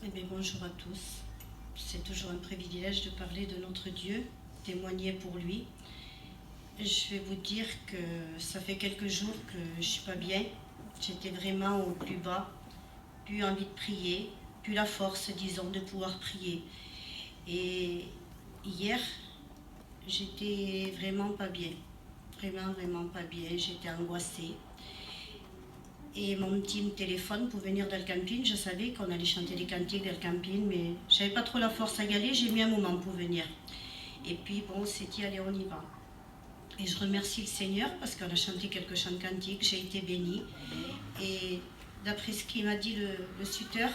Eh bien, bonjour à tous. C'est toujours un privilège de parler de notre Dieu, témoigner pour lui. Je vais vous dire que ça fait quelques jours que je ne suis pas bien. J'étais vraiment au plus bas, plus envie de prier, plus la force, disons, de pouvoir prier. Et hier, j'étais vraiment pas bien. Vraiment pas bien. J'étais angoissée. Et mon petit me téléphone pour venir dans le camping. Je savais qu'on allait chanter des cantiques dans le camping, mais je n'avais pas trop la force à y aller. J'ai mis un moment pour venir. Et puis, bon, on s'est dit, allez, on y va. Et je remercie le Seigneur parce qu'on a chanté quelques chants de cantiques. J'ai été bénie. Et d'après ce qu'il m'a dit le tuteur,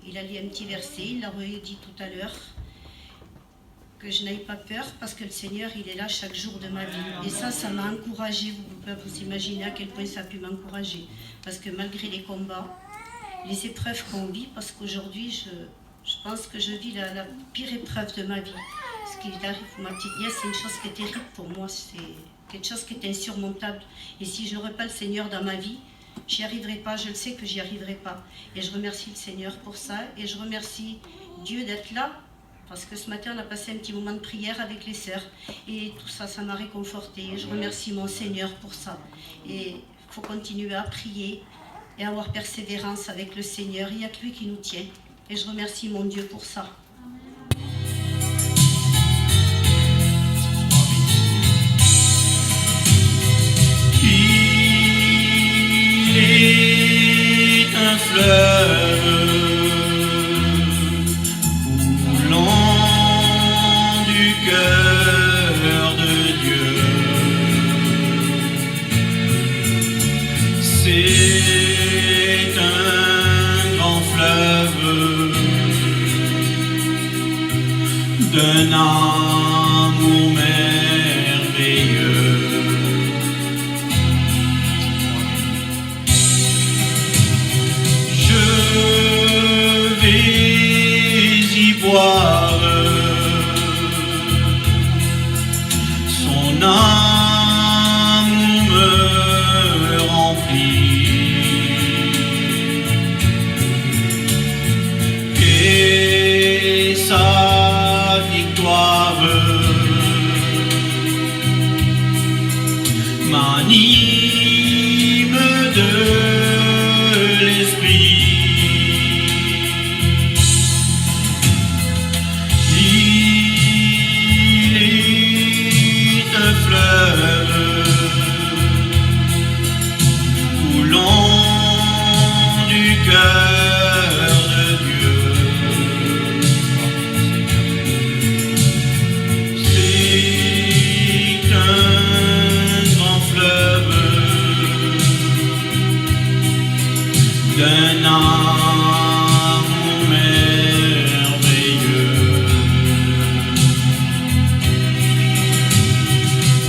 il a lu un petit verset, il l'a redit tout à l'heure, que je n'aie pas peur parce que le Seigneur, il est là chaque jour de ma vie. Et ça m'a encouragée. Vous ne pouvez pas vous imaginer à quel point ça a pu m'encourager. Parce que malgré les combats, les épreuves qu'on vit, parce qu'aujourd'hui, je pense que je vis la pire épreuve de ma vie. Ce qui arrive pour ma petite nièce, c'est une chose qui est terrible pour moi. C'est quelque chose qui est insurmontable. Et si je n'aurais pas le Seigneur dans ma vie, j'y arriverai pas. Je le sais que j'y arriverai pas. Et je remercie le Seigneur pour ça. Et je remercie Dieu d'être là. Parce que ce matin, on a passé un petit moment de prière avec les sœurs. Et tout ça, ça m'a réconfortée. Et je remercie mon Seigneur pour ça. Et il faut continuer à prier et avoir persévérance avec le Seigneur. Il n'y a que lui qui nous tient. Et je remercie mon Dieu pour ça. Il est un fleuve coulant du cœur de Dieu. C'est un grand fleuve d'un amour merveilleux. Je vais y boire, son amour me remplit et sa victoire m'anime de l'esprit. Il est un fleuve coulant du cœur de Dieu. C'est un grand fleuve d'un amour merveilleux.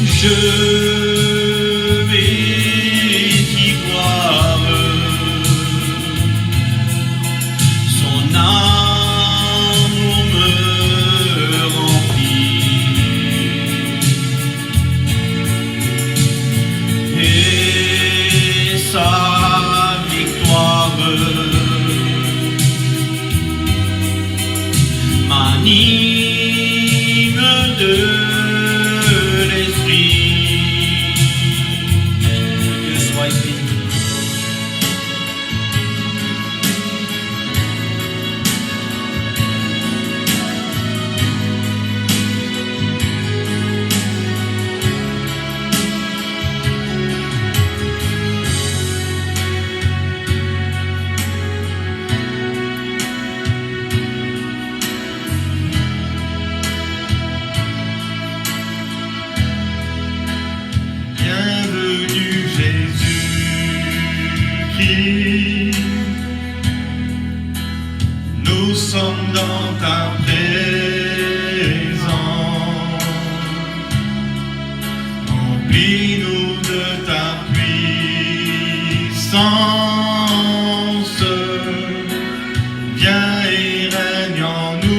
Je vais y boire, son amour me remplit et sa victoire m'anime de l'esprit. Dieu soit béni. Bienvenue Jésus-Christ, nous sommes dans ta présence. Remplis-nous de ta puissance, viens et règne en nous.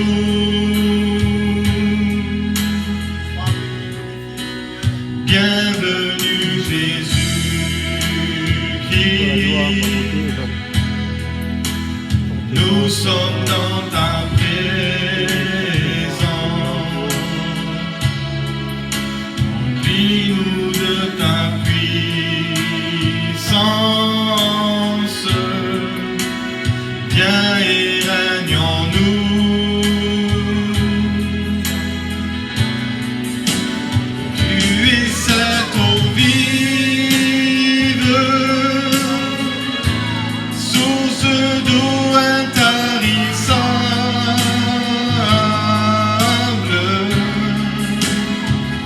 Bienvenue Jésus-Christ, Nous sommes dans ta présence. Remplis-nous de ta puissance. Viens et règne en nous. Tu es cette eau vive, source d'eau intarissable,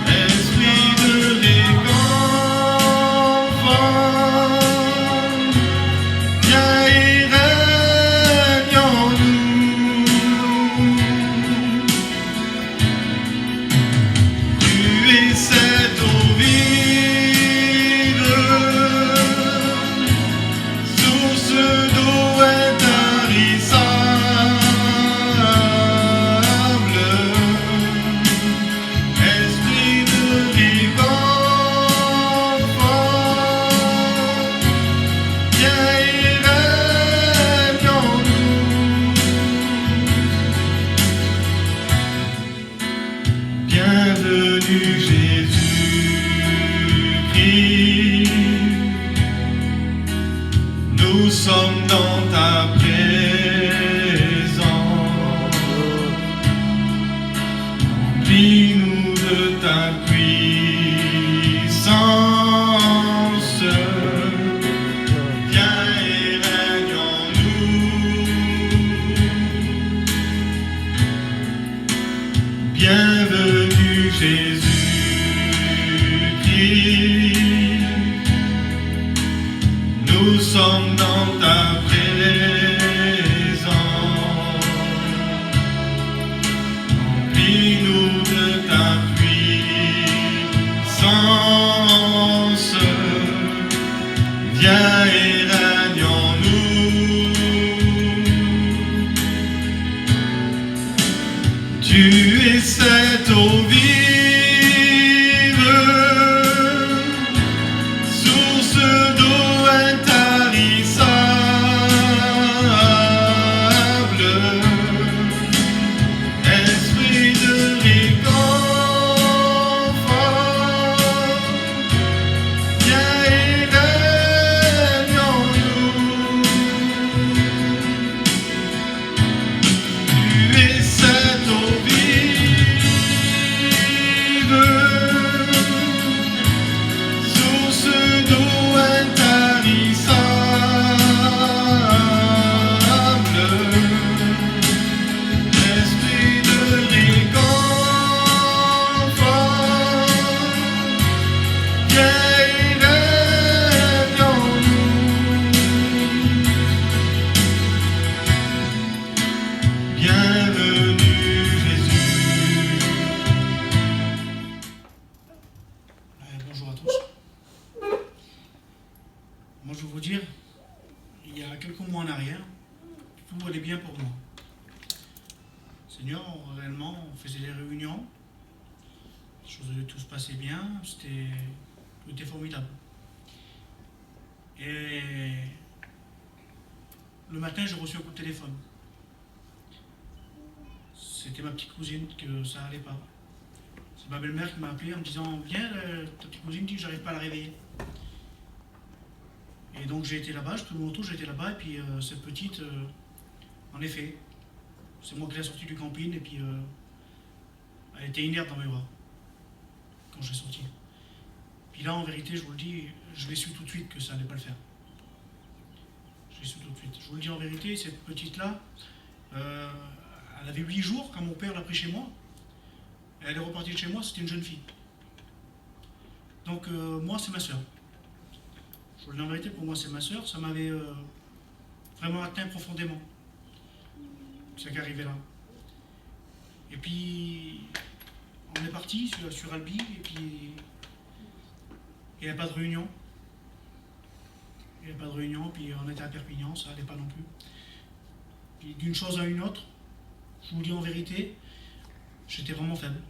esprit de réconfort, viens et règne en nous. Tu es cette eau vive, source d'eau intarissable, esprit de réconfort, viens et règne en nous. Bienvenue Jésus-Christ, nous sommes dans ta présence. Remplis-nous de ta puissance. Viens et règne en nous. Bienvenue Jésus-Christ, nous sommes dans ta présence. Remplis-nous de ta puissance. Viens et règne en nous. Tu es cette eau vive, source d'eau intarissable, esprit de réconfort, viens et règne en nous. Tu es cette eau vive, source d'eau intarissable, esprit de réconfort, viens et règne en nous. Bienvenue Jésus. Bonjour à tous. Moi je vais vous dire, il y a quelques mois en arrière, tout allait bien pour moi. Seigneur, réellement, on faisait des réunions, tout se passait bien, tout était formidable. Et le matin, j'ai reçu un coup de téléphone. C'était ma petite cousine que ça allait pas. C'est ma belle-mère qui m'a appelé en me disant « Viens, ta petite cousine dit que j'arrive pas à la réveiller. » Et donc j'ai été là-bas, je pris mon auto, j'ai été là-bas, et puis cette petite, en effet, c'est moi qui l'ai sortie du camping, et puis elle était inerte dans mes bras, quand j'ai sorti. Puis là, en vérité, je vous le dis, je l'ai su tout de suite que ça n'allait pas le faire. Je l'ai su tout de suite. Je vous le dis en vérité, cette petite-là, elle avait 8 jours quand mon père l'a pris chez moi. Elle est repartie de chez moi, c'était une jeune fille. Donc moi, c'est ma soeur. Je vous le dis en vérité, pour moi, c'est ma soeur. Ça m'avait vraiment atteint profondément, ce qui est arrivé là. Et puis, on est parti sur Albi, et puis il n'y avait pas de réunion. Il n'y avait pas de réunion, puis on était à Perpignan, ça n'allait pas non plus. Puis d'une chose à une autre, je vous dis en vérité, j'étais vraiment faible.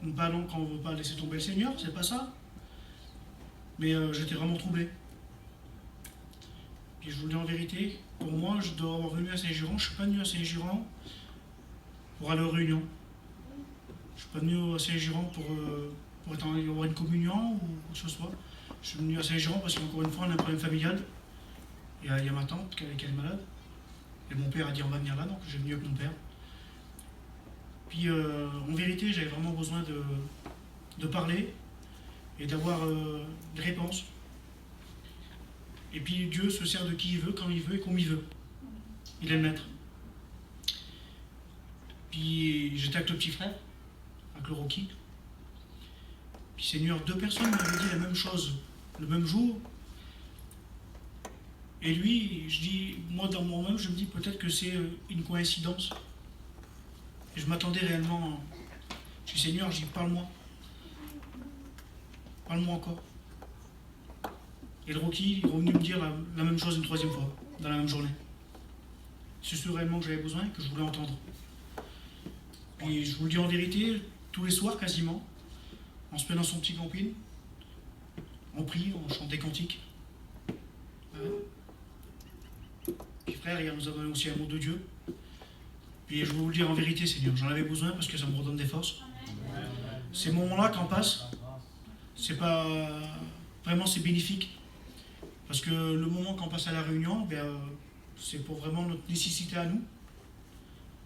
Non pas non, quand on ne veut pas laisser tomber le Seigneur, c'est pas ça. Mais j'étais vraiment troublé. Puis je vous le dis en vérité, pour moi, je dois avoir venu à Saint-Girons. Je ne suis pas venu à Saint-Girons pour aller aux réunions. Je ne suis pas venu à Saint-Girons pour avoir une communion ou quoi que ce soit. Je suis venu à Saint-Girons parce qu'encore une fois, on a un problème familial. Il y a ma tante qui est malade. Et mon père a dit on va venir là, donc j'ai venu avec mon père. Puis en vérité, j'avais vraiment besoin de parler et d'avoir des réponses. Et puis Dieu se sert de qui il veut, quand il veut et comme il veut. Il est le maître. Puis j'étais avec le petit frère, avec le Rocky. Puis Seigneur, 2 personnes m'avaient dit la même chose le même jour. Et lui, je dis, moi dans moi-même, je me dis peut-être que c'est une coïncidence. Et je m'attendais réellement. Je dis Seigneur, je dis parle-moi. Parle-moi encore. Et le Rocky, il est revenu me dire la même chose une 3e fois, dans la même journée. C'est ce réellement que j'avais besoin, que je voulais entendre. Puis je vous le dis en vérité, tous les soirs quasiment, on se met dans son petit camping, on prie, on chante des cantiques. Puis frère, il nous a donné aussi un mot de Dieu. Puis je vais vous le dire en vérité, Seigneur, j'en avais besoin parce que ça me redonne des forces. Ces moments-là, quand on passe, c'est pas... Vraiment, c'est bénéfique. Parce que le moment qu'on passe à la réunion, c'est pour vraiment notre nécessité à nous.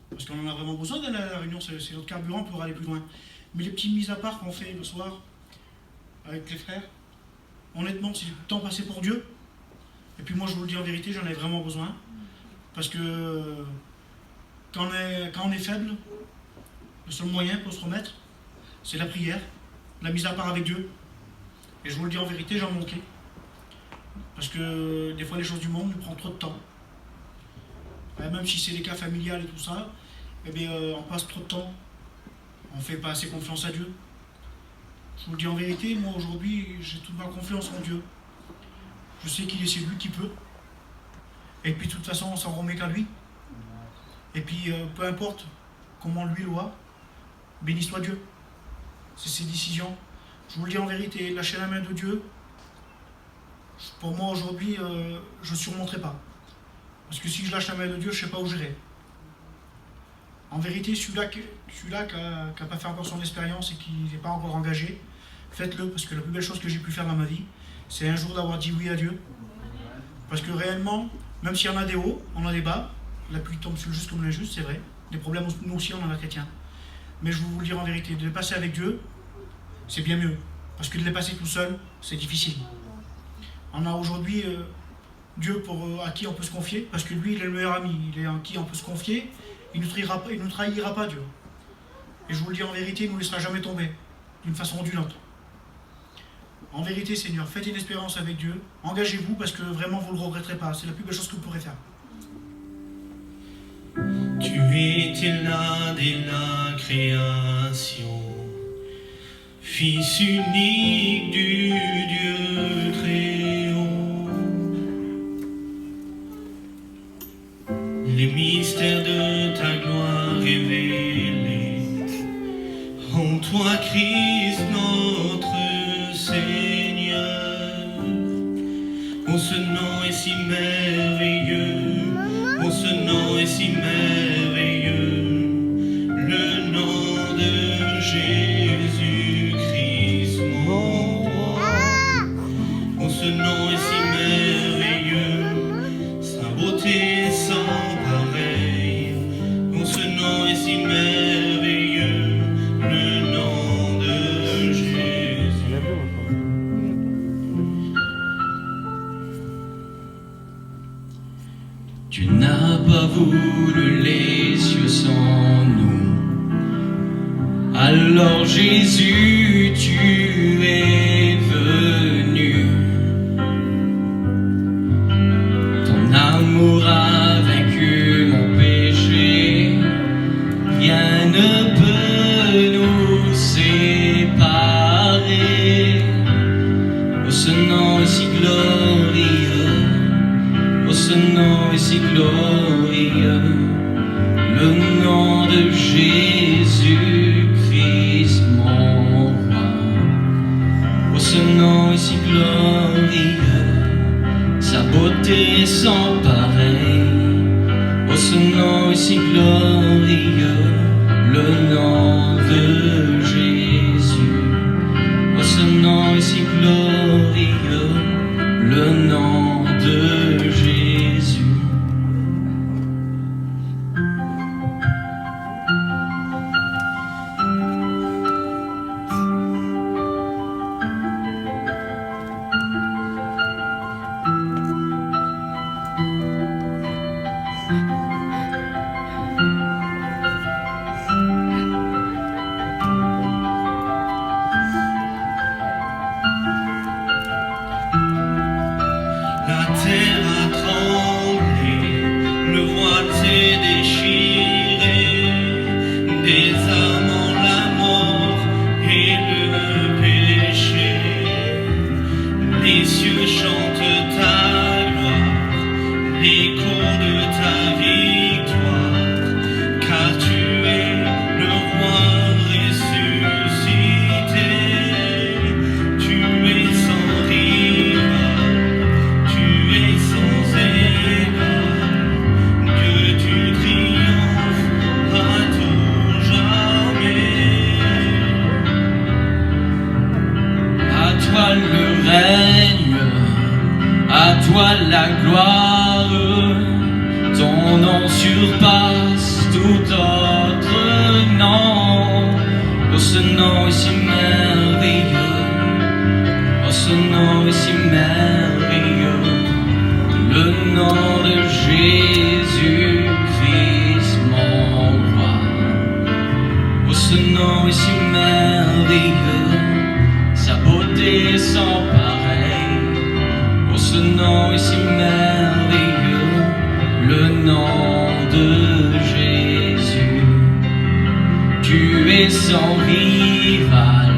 Parce qu'on en a vraiment besoin d'aller à la réunion, c'est notre carburant pour aller plus loin. Mais les petites mises à part qu'on fait le soir avec les frères, honnêtement, c'est du temps passé pour Dieu. Et puis moi, je vous le dis en vérité, j'en ai vraiment besoin. Parce que quand on est faible, le seul moyen pour se remettre, c'est la prière, la mise à part avec Dieu. Et je vous le dis en vérité, j'en manquais. Parce que des fois, les choses du monde nous prennent trop de temps. Même si c'est des cas familiales et tout ça, on passe trop de temps. On ne fait pas assez confiance à Dieu. Je vous le dis en vérité, moi aujourd'hui, j'ai toute ma confiance en Dieu. Je sais qu'il est celui qui peut. Et puis de toute façon, on s'en remet qu'à lui. Et puis, peu importe comment lui le voit, béni soit Dieu. C'est ses décisions. Je vous le dis en vérité, lâcher la main de Dieu, pour moi aujourd'hui, je ne surmonterai pas. Parce que si je lâche la main de Dieu, je ne sais pas où j'irai. En vérité, celui-là qui n'a pas fait encore son expérience et qui n'est pas encore engagé, faites-le, parce que la plus belle chose que j'ai pu faire dans ma vie, c'est un jour d'avoir dit oui à Dieu. Parce que réellement, même s'il y en a des hauts, on a des bas, la pluie tombe sur le juste comme l'injuste, c'est vrai. Des problèmes, nous aussi, on en a chrétiens. Mais je vais vous le dire en vérité, de les passer avec Dieu, c'est bien mieux. Parce que de les passer tout seul, c'est difficile. On a aujourd'hui Dieu à qui on peut se confier, parce que lui, il est le meilleur ami. Il est en qui on peut se confier. Il ne nous trahira pas, Dieu. Et je vous le dis en vérité, il ne nous laissera jamais tomber, d'une façon ou d'une autre. En vérité, Seigneur, faites une espérance avec Dieu. Engagez-vous, parce que vraiment, vous ne le regretterez pas. C'est la plus belle chose que vous pourrez faire. Tu étais là dès la création, Fils unique du Dieu très haut. Les mystères de ta gloire révélés en toi, Christ notre Seigneur. Oh, ce nom est si merveilleux, oh, ce nom est si merveilleux, le nom de Jésus-Christ mon roi. Oh, ce nom est si merveilleux, sa beauté sans pareil. Oh, ce nom est si merveilleux, le nom de Jésus. Tu n'as pas voulu les cieux sans nous. Alors Jésus, tu es venu. Ton amour a vaincu mon péché. Rien ne peut nous séparer. Oh, ce nom est si glorieux. Oh, ce nom est si glorieux, le nom de Jésus-Christ mon roi. Oh, ce nom est si glorieux, sa beauté sans pareil. ce nom est si glorieux, le nom de Jésus. Oh, ce nom est si glorieux, le nom de Jésus. La terre a tremblé, le voile s'est déchiré, des amants la mort et le péché. Les cieux chantent ta gloire, l'écho de ta victoire, car tu es le roi ressuscité. Tu es sans rival, tu es sans égal, Dieu tu triomphes à tout jamais. À toi le règne, à toi la gloire, ton nom surpasse tout autre nom. Oh, ce nom est si merveilleux, oh, ce nom est si merveilleux, le nom de Jésus-Christ mon roi. Oh, ce nom est si merveilleux, sa beauté sans pareil. Oh, ce nom est si merveilleux, le nom de Jésus. Tu es sans rival,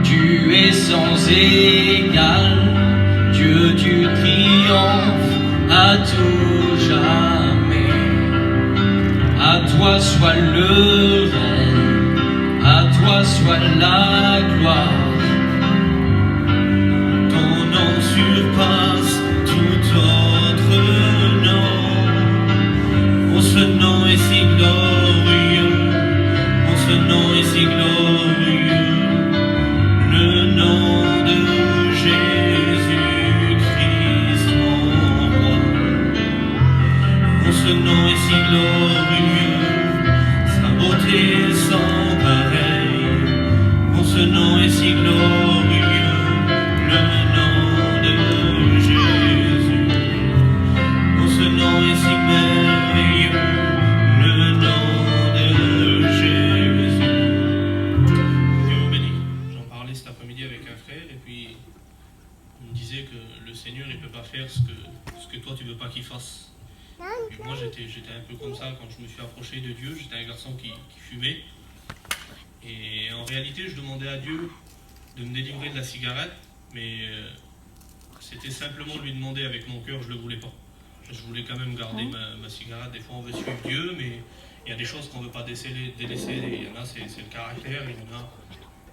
tu es sans égal, Dieu tu triomphes à tout jamais. À toi soit le règne, à toi soit la gloire. Ton nom surpasse tout autre nom. Oh, ce nom est si glorieux, oh, ce nom est si glorieux, le nom de Jésus-Christ mon roi. Oh, ce nom est si glorieux, sa beauté sans pareil. Oh, ce nom est si glorieux, le nom de Jésus. Oh, ce nom est si merveilleux, le nom de Jésus. Dieu vous bénisse. J'en parlais cet après-midi avec un frère et puis il me disait que le Seigneur il peut pas faire ce que toi tu veux pas qu'il fasse. Et moi j'étais un peu comme ça quand je me suis approché de Dieu. J'étais un garçon qui fumait. Et en réalité, je demandais à Dieu de me délivrer de la cigarette, mais c'était simplement lui demander avec mon cœur, je ne le voulais pas. Je voulais quand même garder ma cigarette. Des fois, on veut suivre Dieu, mais il y a des choses qu'on ne veut pas délaisser. Il y en a, c'est le caractère, il y en a,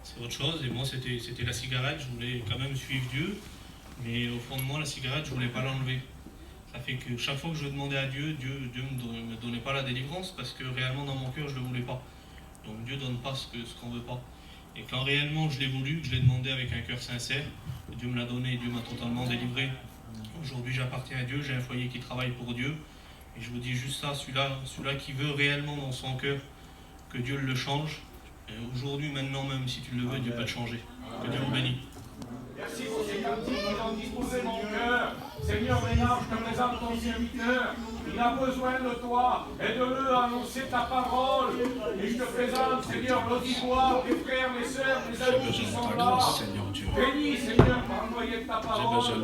c'est autre chose. Et moi, c'était la cigarette, je voulais quand même suivre Dieu, mais au fond de moi, la cigarette, je ne voulais pas l'enlever. Ça fait que chaque fois que je demandais à Dieu, Dieu ne me donnait pas la délivrance, parce que réellement, dans mon cœur, je ne le voulais pas. Donc Dieu ne donne pas ce qu'on ne veut pas. Et quand réellement je l'ai voulu, que je l'ai demandé avec un cœur sincère, Dieu me l'a donné, Dieu m'a totalement délivré. Aujourd'hui j'appartiens à Dieu, j'ai un foyer qui travaille pour Dieu. Et je vous dis juste ça, celui-là qui veut réellement dans son cœur que Dieu le change. Aujourd'hui, maintenant même, si tu le veux, Dieu peut te changer. Que Dieu vous bénisse. Merci pour ces cantiques qui ont disposé mon cœur. Seigneur, maintenant, je te présente ton serviteur. Il a besoin de toi. Aide-le à annoncer ta parole. Et je te présente, Seigneur, l'auditoire, mes frères, mes sœurs, mes amis qui sont là. Bénis, Seigneur, par l'envoyer de ta parole.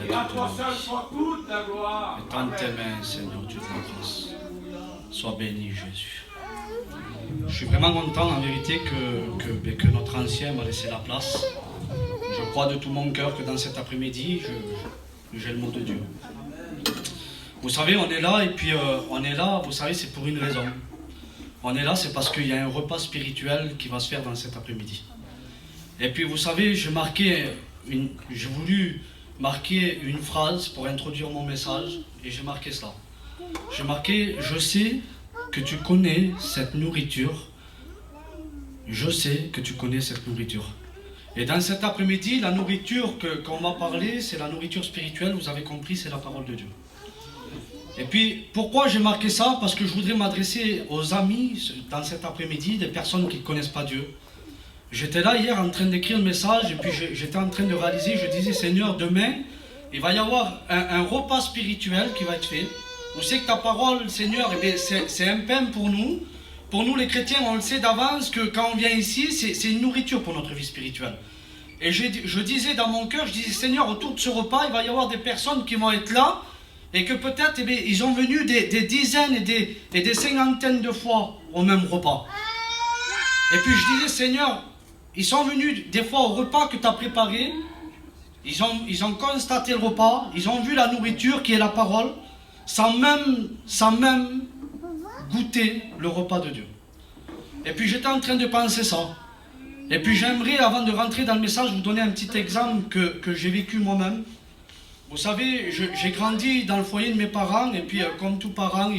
Et à toi seul soit toute la gloire. Tends tes mains, Seigneur Dieu de la grâce. Sois béni, Jésus. Je suis vraiment content, en vérité, que notre ancien m'a laissé la place. Je crois de tout mon cœur que dans cet après-midi, j'ai le mot de Dieu. Vous savez, on est là, et puis on est là, vous savez, c'est pour une raison. On est là, c'est parce qu'il y a un repas spirituel qui va se faire dans cet après-midi. Et puis, vous savez, j'ai voulu marquer une phrase pour introduire mon message, et j'ai marqué cela. j'ai marqué, je sais que tu connais cette nourriture. Je sais que tu connais cette nourriture. Et dans cet après-midi, la nourriture qu'on va parler, c'est la nourriture spirituelle, vous avez compris, c'est la parole de Dieu. Et puis, pourquoi j'ai marqué ça? Parce que je voudrais m'adresser aux amis dans cet après-midi, des personnes qui ne connaissent pas Dieu. J'étais là hier en train d'écrire le message, et puis j'étais en train de réaliser, je disais, Seigneur, demain, il va y avoir un repas spirituel qui va être fait. On sait que ta parole, Seigneur, eh bien, c'est un pain pour nous. Pour nous les chrétiens, on le sait d'avance que quand on vient ici, c'est une nourriture pour notre vie spirituelle. Et je disais dans mon cœur, je disais, Seigneur, autour de ce repas, il va y avoir des personnes qui vont être là, et que peut-être, eh bien, ils ont venu des dizaines et des cinquantaines de fois au même repas. Et puis je disais, Seigneur, ils sont venus des fois au repas que tu as préparé, ils ont constaté le repas, ils ont vu la nourriture qui est la parole, sans même goûter le repas de Dieu. Et puis j'étais en train de penser ça. Et puis j'aimerais, avant de rentrer dans le message, vous donner un petit exemple que j'ai vécu moi-même. Vous savez, j'ai grandi dans le foyer de mes parents, et puis comme tous parents,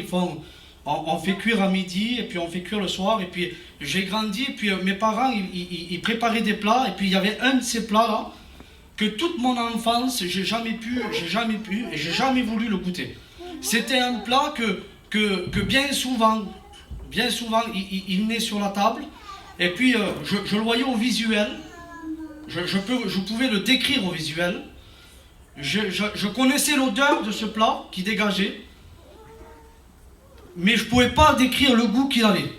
on fait cuire à midi, et puis on fait cuire le soir, et puis j'ai grandi, et puis mes parents, ils préparaient des plats, et puis il y avait un de ces plats-là, que toute mon enfance, j'ai jamais pu, et j'ai jamais voulu le goûter. C'était un plat que bien souvent, il venait sur la table, et puis je le voyais au visuel, je pouvais le décrire au visuel, je connaissais l'odeur de ce plat qui dégageait, mais je ne pouvais pas décrire le goût qu'il avait.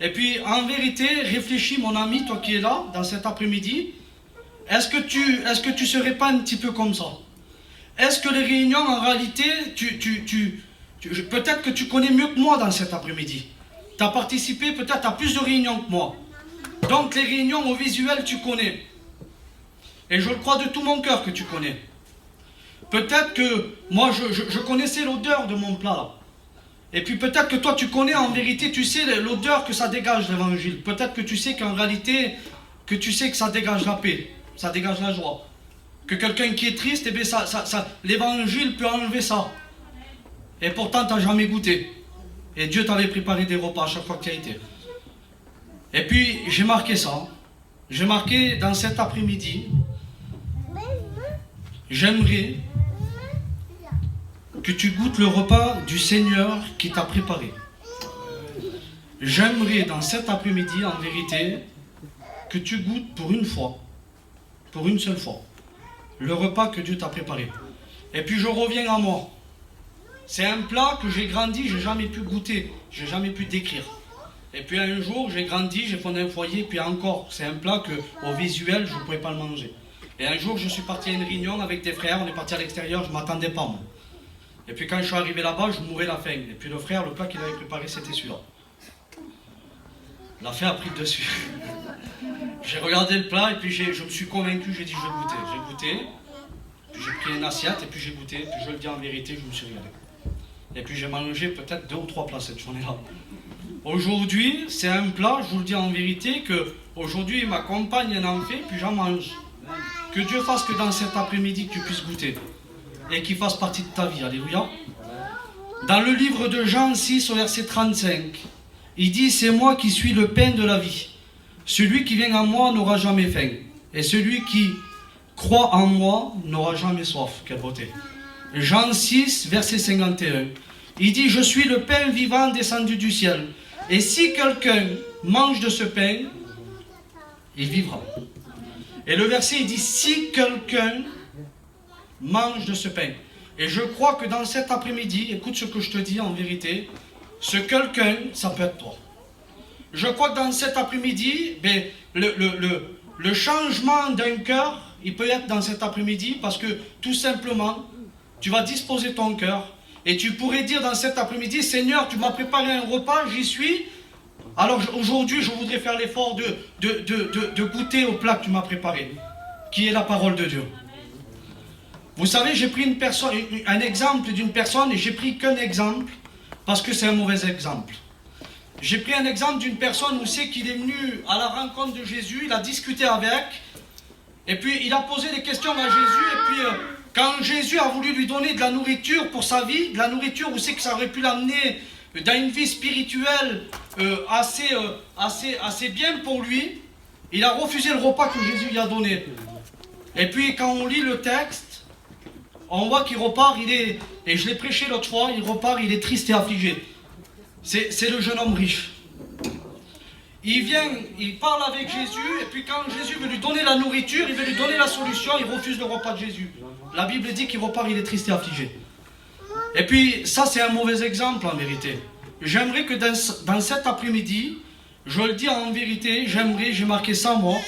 Et puis, en vérité, réfléchis, mon ami, toi qui es là, dans cet après-midi, est-ce que tu serais pas un petit peu comme ça? Est-ce que les réunions, en réalité, peut-être que tu connais mieux que moi dans cet après-midi. Tu as participé peut-être à plus de réunions que moi. Donc, les réunions au visuel, tu connais. Et je le crois de tout mon cœur que tu connais. Peut-être que moi, je connaissais l'odeur de mon plat là. Et puis peut-être que toi, tu connais en vérité, tu sais l'odeur que ça dégage l'évangile. Peut-être que tu sais qu'en réalité, que ça dégage la paix, ça dégage la joie. Que quelqu'un qui est triste, eh bien, l'évangile peut enlever ça. Et pourtant, tu n'as jamais goûté. Et Dieu t'avait préparé des repas à chaque fois que tu as été. Et puis, j'ai marqué ça. J'ai marqué dans cet après-midi, j'aimerais que tu goûtes le repas du Seigneur qui t'a préparé. J'aimerais dans cet après-midi, en vérité, que tu goûtes pour une fois, pour une seule fois, le repas que Dieu t'a préparé. Et puis je reviens à moi. C'est un plat que j'ai grandi, j'ai jamais pu goûter, j'ai jamais pu décrire. Et puis un jour, j'ai grandi, j'ai fondé un foyer, puis encore, c'est un plat que, au visuel, je ne pouvais pas le manger. Et un jour, je suis parti à une réunion avec des frères, on est parti à l'extérieur, je ne m'attendais pas, moi. Et puis quand je suis arrivé là-bas, je mourais la faim. Et puis le frère, le plat qu'il avait préparé, c'était celui-là. La faim a pris le dessus. J'ai regardé le plat, et puis je me suis convaincu, j'ai dit, je vais goûter. J'ai goûté, puis j'ai pris une assiette, et puis j'ai goûté, puis je le dis en vérité, je me suis régalé. Et puis j'ai mangé peut-être 2 ou 3 plats cette journée-là. Aujourd'hui, c'est un plat, je vous le dis en vérité, que aujourd'hui ma compagne en fait, puis j'en mange. Que Dieu fasse que dans cet après-midi, tu puisses goûter. Et qu'il fasse partie de ta vie, alléluia. Dans le livre de Jean 6, au verset 35, il dit, c'est moi qui suis le pain de la vie. Celui qui vient à moi n'aura jamais faim. Et celui qui croit en moi n'aura jamais soif. Quelle beauté. Jean 6, verset 51. Il dit, je suis le pain vivant descendu du ciel. Et si quelqu'un mange de ce pain, il vivra. Et le verset, il dit, si quelqu'un mange de ce pain. Et je crois que dans cet après-midi, écoute ce que je te dis en vérité, ce quelqu'un, ça peut être toi. Je crois que dans cet après-midi, ben, le changement d'un cœur, il peut être dans cet après-midi parce que tout simplement, tu vas disposer ton cœur et tu pourrais dire dans cet après-midi, Seigneur, tu m'as préparé un repas, j'y suis. Alors aujourd'hui, je voudrais faire l'effort de goûter au plat que tu m'as préparé, qui est la parole de Dieu. Vous savez, j'ai pris un exemple d'une personne et j'ai pris qu'un exemple parce que c'est un mauvais exemple. J'ai pris un exemple d'une personne où c'est qu'il est venu à la rencontre de Jésus, il a discuté avec, et puis il a posé des questions à Jésus, et puis Quand Jésus a voulu lui donner de la nourriture pour sa vie, de la nourriture où c'est que ça aurait pu l'amener dans une vie spirituelle assez bien pour lui, il a refusé le repas que Jésus lui a donné. Et puis quand on lit le texte, on voit qu'il repart, et je l'ai prêché l'autre fois, il repart, il est triste et affligé. C'est le jeune homme riche. Il vient, il parle avec Jésus, et puis quand Jésus veut lui donner la nourriture, il veut lui donner la solution, il refuse le repas de Jésus. La Bible dit qu'il repart, il est triste et affligé. Et puis ça c'est un mauvais exemple en vérité. J'aimerais que dans cet après-midi, je le dis en vérité, j'ai marqué ça moi,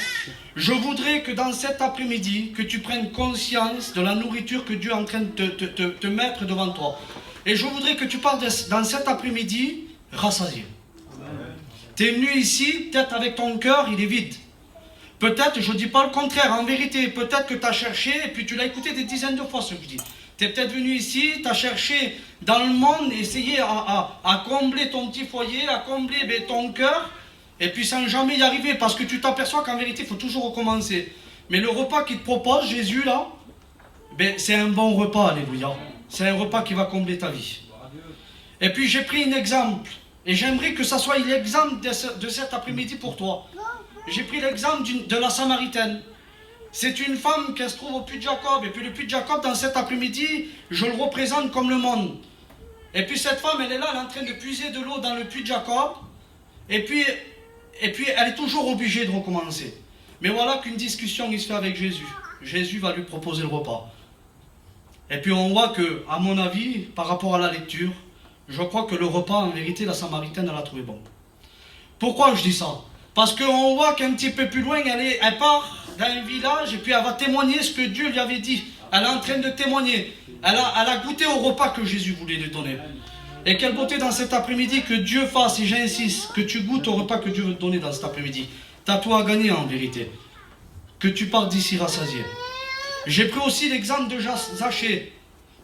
je voudrais que dans cet après-midi, que tu prennes conscience de la nourriture que Dieu est en train de te mettre devant toi. Et je voudrais que tu parles dans cet après-midi rassasié. Tu es venu ici, peut-être avec ton cœur, il est vide. Peut-être, je ne dis pas le contraire, en vérité, peut-être que tu as cherché, et puis tu l'as écouté des dizaines de fois ce que je dis. Tu es peut-être venu ici, tu as cherché dans le monde, essayer à combler ton petit foyer, à combler ton cœur, et puis sans jamais y arriver, parce que tu t'aperçois qu'en vérité, il faut toujours recommencer. Mais le repas qu'il te propose, Jésus, là, c'est un bon repas, alléluia. C'est un repas qui va combler ta vie. Et puis j'ai pris un exemple, et j'aimerais que ça soit l'exemple de cet après-midi pour toi. J'ai pris l'exemple de la Samaritaine. C'est une femme qui se trouve au puits de Jacob. Et puis le puits de Jacob, dans cet après-midi, je le représente comme le monde. Et puis cette femme, elle est là, elle est en train de puiser de l'eau dans le puits de Jacob. Et puis elle est toujours obligée de recommencer. Mais voilà qu'une discussion il se fait avec Jésus. Jésus va lui proposer le repas. Et puis on voit que, à mon avis, par rapport à la lecture, je crois que le repas, en vérité, la Samaritaine, elle a trouvé bon. Pourquoi je dis ça? Parce qu'on voit qu'un petit peu plus loin, elle part dans un village et puis elle va témoigner ce que Dieu lui avait dit. Elle est en train de témoigner. Elle a goûté au repas que Jésus voulait lui donner. Et quelle beauté dans cet après-midi que Dieu fasse, et j'insiste, que tu goûtes au repas que Dieu veut te donner dans cet après-midi. Tu as tout à gagner en vérité. Que tu partes d'ici rassasié. J'ai pris aussi l'exemple de Zachée.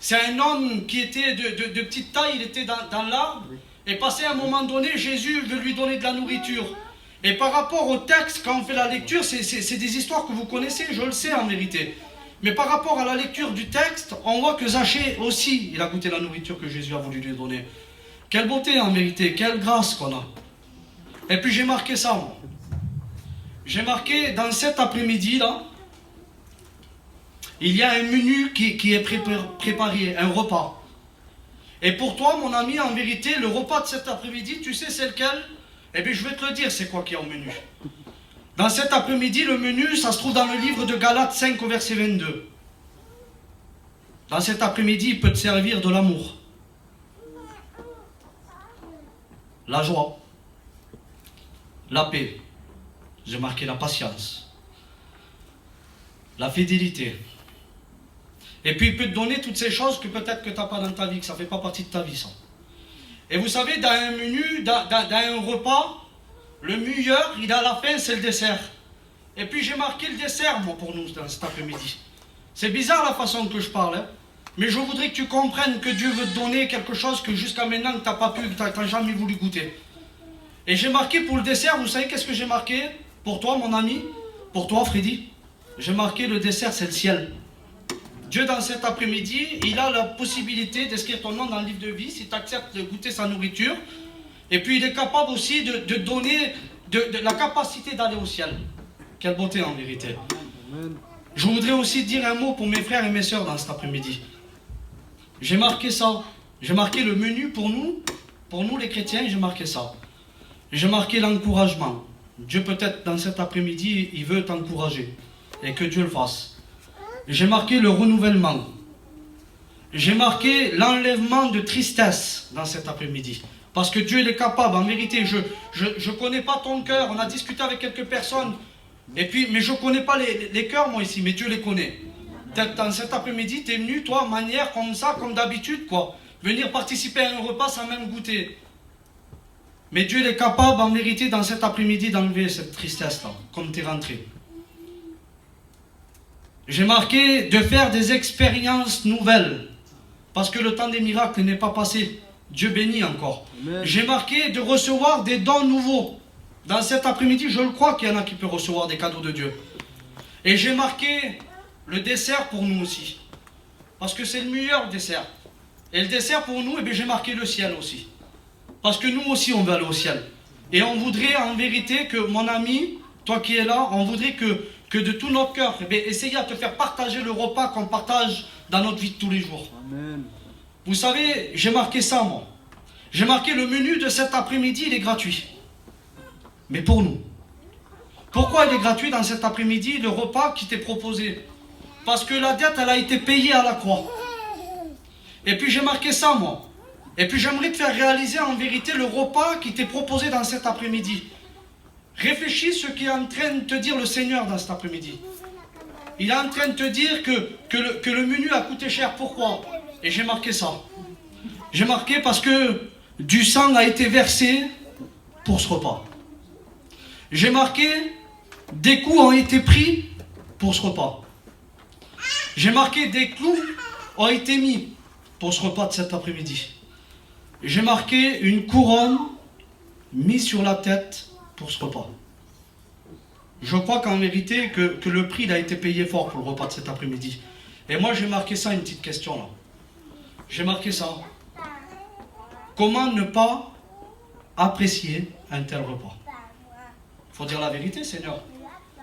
C'est un homme qui était de petite taille, il était dans l'arbre. Et passé à un moment donné, Jésus veut lui donner de la nourriture. Et par rapport au texte, quand on fait la lecture, c'est des histoires que vous connaissez, je le sais en vérité. Mais par rapport à la lecture du texte, on voit que Zachée aussi, il a goûté la nourriture que Jésus a voulu lui donner. Quelle beauté en vérité, quelle grâce qu'on a. Et puis j'ai marqué ça, moi. J'ai marqué dans cet après-midi, là, il y a un menu qui est préparé, un repas. Et pour toi, mon ami, en vérité, le repas de cet après-midi, tu sais c'est lequel? Eh bien, je vais te le dire, c'est quoi qu'il y a au menu. Dans cet après-midi, le menu, ça se trouve dans le livre de Galates 5 au verset 22. Dans cet après-midi, il peut te servir de l'amour, la joie, la paix, j'ai marqué la patience, la fidélité. Et puis il peut te donner toutes ces choses que peut-être que tu n'as pas dans ta vie, que ça ne fait pas partie de ta vie, ça. Et vous savez, dans un menu, dans un repas, le meilleur, il est à la fin, c'est le dessert. Et puis j'ai marqué le dessert, moi, pour nous, dans cet après-midi. C'est bizarre la façon que je parle, hein, mais je voudrais que tu comprennes que Dieu veut te donner quelque chose que jusqu'à maintenant, tu n'as pas pu, que tu n'as jamais voulu goûter. Et j'ai marqué pour le dessert, vous savez qu'est-ce que j'ai marqué? Pour toi, mon ami, pour toi, Freddy, j'ai marqué le dessert, c'est le ciel. Dieu, dans cet après-midi, il a la possibilité d'inscrire ton nom dans le livre de vie si tu acceptes de goûter sa nourriture. Et puis, il est capable aussi de donner de la capacité d'aller au ciel. Quelle beauté, en vérité. Je voudrais aussi dire un mot pour mes frères et mes sœurs dans cet après-midi. J'ai marqué ça. J'ai marqué le menu pour nous les chrétiens, j'ai marqué ça. J'ai marqué l'encouragement. Dieu, peut-être, dans cet après-midi, il veut t'encourager. Et que Dieu le fasse. J'ai marqué le renouvellement. J'ai marqué l'enlèvement de tristesse dans cet après-midi. Parce que Dieu il est capable, en vérité, je ne connais pas ton cœur, on a discuté avec quelques personnes, mais je ne connais pas les cœurs moi ici, mais Dieu les connaît. Peut-être dans cet après-midi, tu es venu, toi, de manière comme ça, comme d'habitude, quoi. Venir participer à un repas sans même goûter. Mais Dieu il est capable, en vérité, dans cet après-midi, d'enlever cette tristesse-là, comme tu es rentré. J'ai marqué de faire des expériences nouvelles, parce que le temps des miracles n'est pas passé. Dieu bénit encore. J'ai marqué de recevoir des dons nouveaux. Dans cet après-midi, je le crois qu'il y en a qui peuvent recevoir des cadeaux de Dieu. Et j'ai marqué le dessert pour nous aussi. Parce que c'est le meilleur dessert. Et le dessert pour nous, eh bien, j'ai marqué le ciel aussi. Parce que nous aussi, on veut aller au ciel. Et on voudrait en vérité que, mon ami, toi qui es là, on voudrait que de tout notre cœur, eh bien, essayez à te faire partager le repas qu'on partage dans notre vie de tous les jours. Amen. Vous savez, j'ai marqué ça, moi. J'ai marqué le menu de cet après-midi, il est gratuit. Mais pour nous. Pourquoi il est gratuit dans cet après-midi, le repas qui t'est proposé? Parce que la dette, elle a été payée à la croix. Et puis j'ai marqué ça, moi. Et puis j'aimerais te faire réaliser en vérité le repas qui t'est proposé dans cet après-midi. Réfléchis ce qu'est en train de te dire le Seigneur dans cet après-midi. Il est en train de te dire que le menu a coûté cher. Pourquoi? Et j'ai marqué ça. J'ai marqué parce que du sang a été versé pour ce repas. J'ai marqué des coups ont été pris pour ce repas. J'ai marqué des clous ont été mis pour ce repas de cet après-midi. J'ai marqué une couronne mise sur la tête pour ce repas. Je crois qu'en vérité que le prix il a été payé fort pour le repas de cet après-midi. Et moi j'ai marqué ça, une petite question là. J'ai marqué ça. Comment ne pas apprécier un tel repas? Il faut dire la vérité, Seigneur.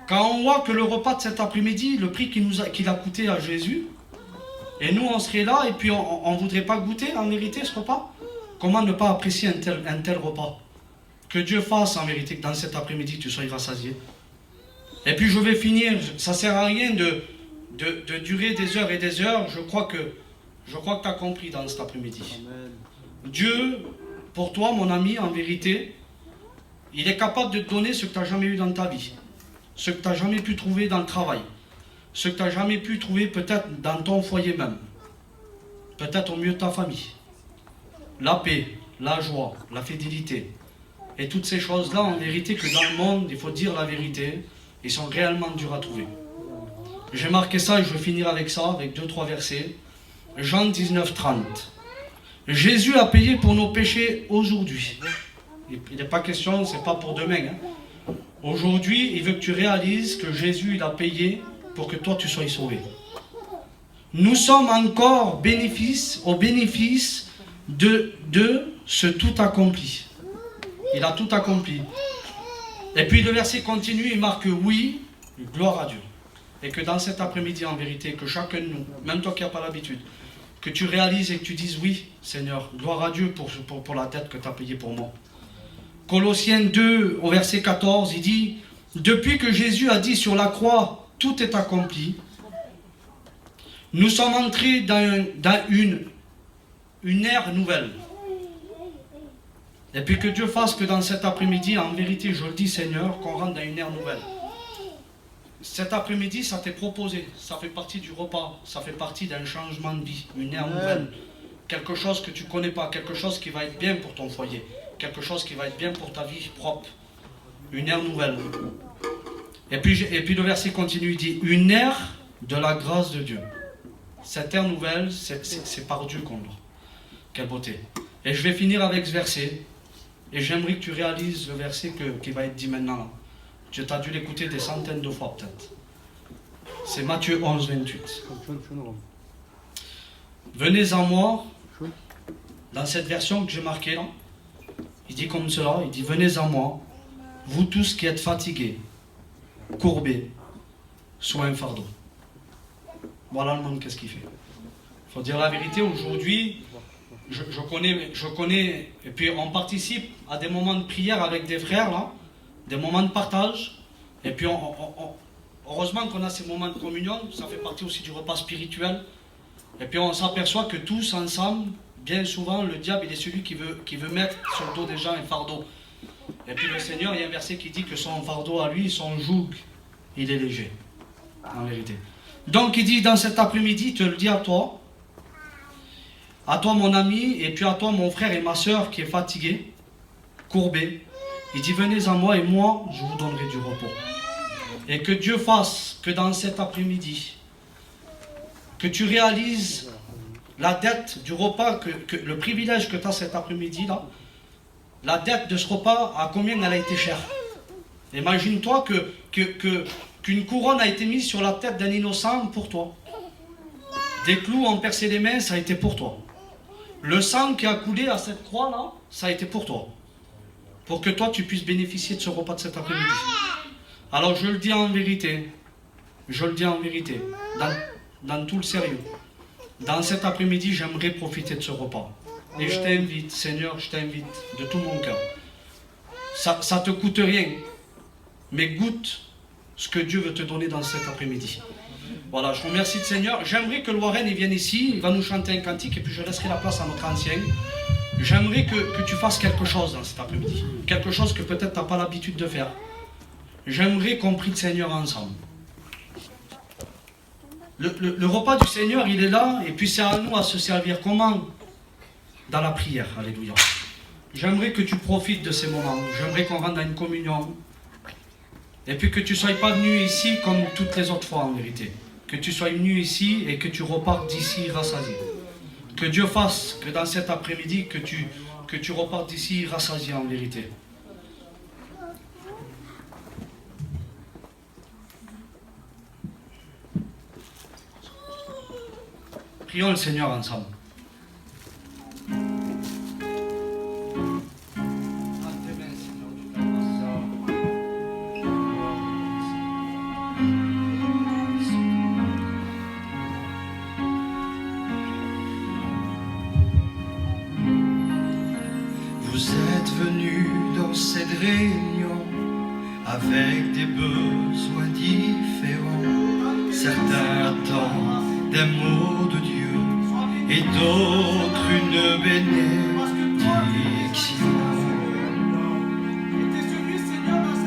Quand on voit que le repas de cet après-midi, le prix qu'il a coûté à Jésus, et nous on serait là et puis on ne voudrait pas goûter en vérité ce repas, comment ne pas apprécier un tel repas? Que Dieu fasse en vérité que dans cet après-midi tu sois rassasié. Et puis je vais finir, ça ne sert à rien de durer des heures et des heures, je crois que tu as compris dans cet après-midi. Amen. Dieu, pour toi mon ami, en vérité, il est capable de te donner ce que tu n'as jamais eu dans ta vie, ce que tu n'as jamais pu trouver dans le travail, ce que tu n'as jamais pu trouver peut-être dans ton foyer même, peut-être au milieu de ta famille. La paix, la joie, la fidélité, et toutes ces choses-là, en vérité, que dans le monde, il faut dire la vérité, ils sont réellement durs à trouver. J'ai marqué ça et je vais finir avec ça, avec 2-3 versets. Jean 19, 30. Jésus a payé pour nos péchés aujourd'hui. Il n'est pas question, c'est pas pour demain. Hein. Aujourd'hui, il veut que tu réalises que Jésus, il a payé pour que toi, tu sois sauvé. Nous sommes encore au bénéfice de ce tout accompli. Il a tout accompli. Et puis le verset continue, il marque oui, gloire à Dieu. Et que dans cet après-midi, en vérité, que chacun de nous, même toi qui n'as pas l'habitude, que tu réalises et que tu dises oui, Seigneur, gloire à Dieu pour la dette que tu as payée pour moi. Colossiens 2, au verset 14, il dit, depuis que Jésus a dit sur la croix, tout est accompli, nous sommes entrés dans une ère nouvelle. Et puis que Dieu fasse que dans cet après-midi, en vérité, je le dis Seigneur, qu'on rentre dans une ère nouvelle. Cet après-midi, ça t'est proposé, ça fait partie du repas, ça fait partie d'un changement de vie, une ère nouvelle. Quelque chose que tu ne connais pas, quelque chose qui va être bien pour ton foyer, quelque chose qui va être bien pour ta vie propre. Une ère nouvelle. Et puis le verset continue, il dit, une ère de la grâce de Dieu. Cette ère nouvelle, c'est par Dieu qu'on l'a. Quelle beauté. Et je vais finir avec ce verset. Et j'aimerais que tu réalises le verset qui va être dit maintenant. Là. Tu as dû l'écouter des centaines de fois peut-être. C'est Matthieu 11, 28. Venez à moi, dans cette version que j'ai marquée là, il dit comme cela, il dit venez à moi, vous tous qui êtes fatigués, courbés, sous un fardeau. Voilà le monde qu'est-ce qu'il fait. Il faut dire la vérité, aujourd'hui, je connais, et puis on participe à des moments de prière avec des frères, là, des moments de partage, et puis heureusement qu'on a ces moments de communion, ça fait partie aussi du repas spirituel, et puis on s'aperçoit que tous ensemble, bien souvent, le diable, il est celui qui veut mettre sur le dos des gens un fardeau. Et puis le Seigneur, il y a un verset qui dit que son fardeau à lui, son joug, il est léger, en vérité. Donc il dit dans cet après-midi, te le dis à toi mon ami, et puis à toi mon frère et ma soeur qui est fatigué, courbé. Il dit venez à moi et moi je vous donnerai du repos. Et que Dieu fasse que dans cet après-midi, que tu réalises la dette du repas, que le privilège que tu as cet après-midi là, la dette de ce repas, à combien elle a été chère. Imagine-toi qu'une couronne a été mise sur la tête d'un innocent pour toi. Des clous ont percé les mains, ça a été pour toi. Le sang qui a coulé à cette croix-là, ça a été pour toi. Pour que toi, tu puisses bénéficier de ce repas de cet après-midi. Alors je le dis en vérité, dans tout le sérieux. Dans cet après-midi, j'aimerais profiter de ce repas. Et je t'invite, Seigneur, je t'invite de tout mon cœur. Ça te coûte rien, mais goûte ce que Dieu veut te donner dans cet après-midi. Voilà, je vous remercie, Seigneur. J'aimerais que le Warren vienne ici, il va nous chanter un cantique et puis je laisserai la place à notre ancien. J'aimerais que tu fasses quelque chose dans cet après-midi. Quelque chose que peut-être tu n'as pas l'habitude de faire. J'aimerais qu'on prie le Seigneur ensemble. Le repas du Seigneur, il est là, et puis c'est à nous à se servir comment? Dans la prière, alléluia. J'aimerais que tu profites de ces moments. J'aimerais qu'on rentre dans une communion. Et puis que tu ne sois pas venu ici comme toutes les autres fois en vérité. Que tu sois venu ici et que tu repartes d'ici rassasié. Que Dieu fasse que dans cet après-midi, que tu repartes d'ici rassasié en vérité. Prions le Seigneur ensemble. Vous êtes venus dans cette réunion avec des besoins différents. Certains attendent des mots de Dieu et d'autres une bénédiction.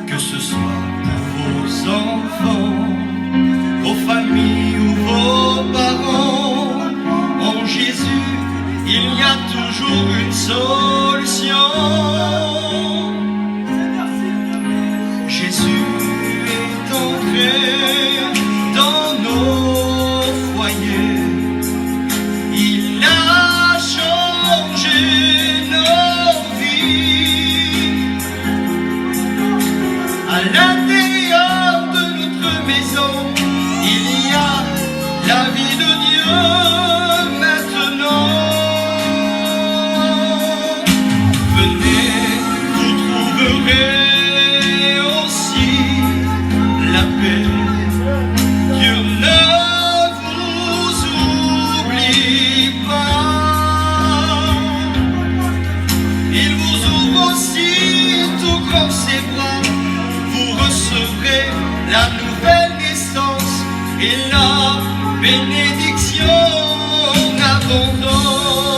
Que ce soit pour vos enfants, vos familles ou vos parents, en Jésus, il y a toujours une solution. Jésus est entré dans nos foyers. Il a changé nos vies. À l'intérieur de notre maison, il y a la vie de Dieu maintenant. Venez, vous trouverez aussi la paix. Dieu ne vous oublie pas. Il vous ouvre aussi tout grand ses bras. Vous recevrez la nouvelle naissance et la bénédiction abondante.